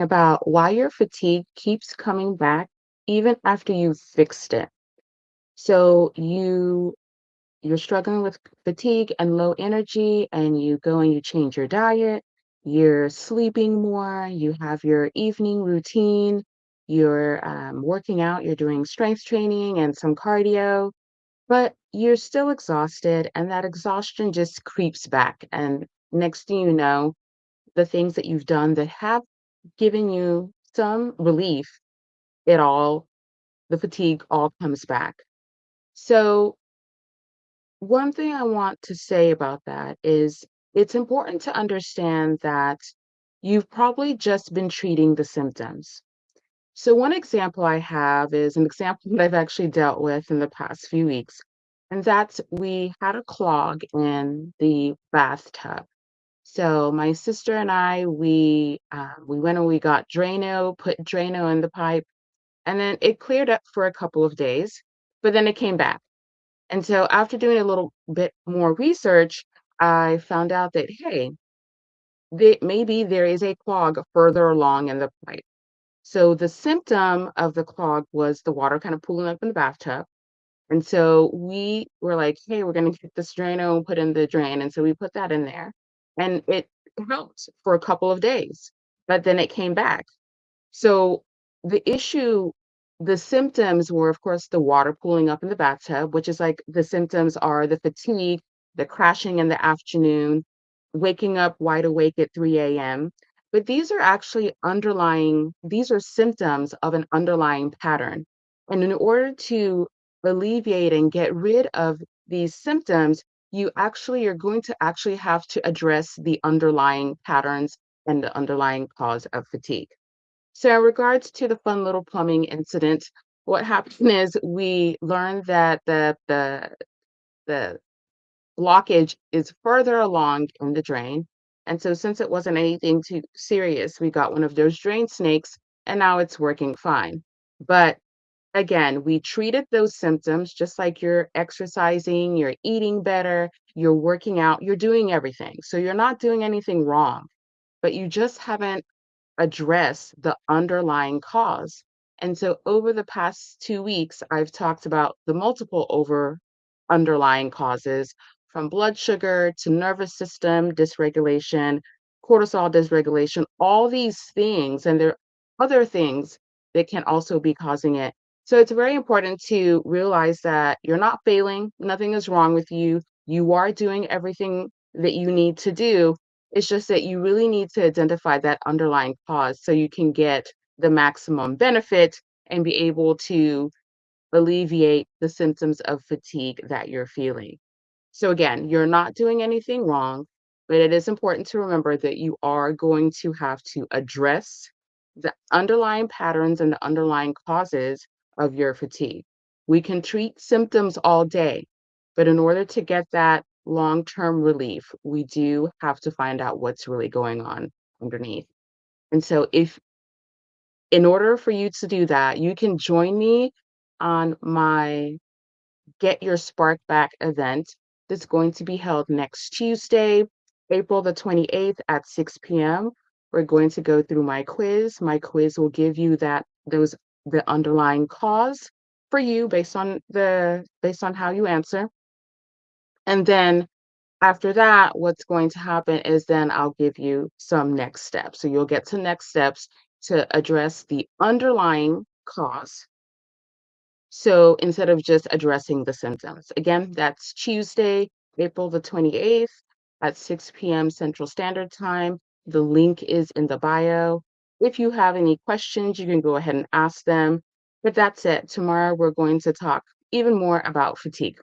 about why your fatigue keeps coming back even after you've fixed it. So you're struggling with fatigue and low energy, and you go and you change your diet, you're sleeping more, you have your evening routine, you're working out, you're doing strength training and some cardio, but you're still exhausted, and that exhaustion just creeps back. And next thing you know, the things that you've done that have given you some relief, it all, the fatigue all comes back. So, one thing I want to say about that is it's important to understand that you've probably just been treating the symptoms. So, one example I have is an example that I've actually dealt with in the past few weeks, and that's we had a clog in the bathtub. So my sister and I, we went and we got Drano, put Drano in the pipe, and then it cleared up for a couple of days, but then it came back. And so after doing a little bit more research, I found out that hey, maybe there is a clog further along in the pipe. So the symptom of the clog was the water kind of pooling up in the bathtub. And so we were like, hey, we're going to get this Drano and put in the drain. And so we put that in there and it helped for a couple of days, but then it came back. So the issue, the symptoms were, of course, the water pooling up in the bathtub, which is like the symptoms are the fatigue, the crashing in the afternoon, waking up wide awake at 3 a.m. But these are actually these are symptoms of an underlying pattern. And in order to alleviate and get rid of these symptoms, you're going to actually have to address the underlying patterns and the underlying cause of fatigue. So, in regards to the fun little plumbing incident, what happened is we learned that the blockage is further along in the drain. And so, since it wasn't anything too serious, we got one of those drain snakes, and now it's working fine. But again, we treated those symptoms just like you're exercising, you're eating better, you're working out, you're doing everything. So, you're not doing anything wrong, but you just haven't address the underlying cause. And so over the past 2 weeks, I've talked about the multiple over underlying causes from blood sugar to nervous system dysregulation, cortisol dysregulation, all these things. And there are other things that can also be causing it. So it's very important to realize that you're not failing, nothing is wrong with you. You are doing everything that you need to do. It's just that you really need to identify that underlying cause so you can get the maximum benefit and be able to alleviate the symptoms of fatigue that you're feeling. So, again, you're not doing anything wrong, but it is important to remember that you are going to have to address the underlying patterns and the underlying causes of your fatigue. We can treat symptoms all day, but in order to get that long term relief, we do have to find out what's really going on underneath. And so, if in order for you to do that, you can join me on my Get Your Spark Back event that's going to be held next Tuesday, April the 28th at 6 p.m. We're going to go through my quiz. My quiz will give you the underlying cause for you based on how you answer. And then after that, what's going to happen is then I'll give you some next steps. So you'll get to next steps to address the underlying cause, so instead of just addressing the symptoms. Again, that's Tuesday, April the 28th at 6 p.m. Central Standard Time. The link is in the bio. If you have any questions, you can go ahead and ask them. But that's it. Tomorrow, we're going to talk even more about fatigue.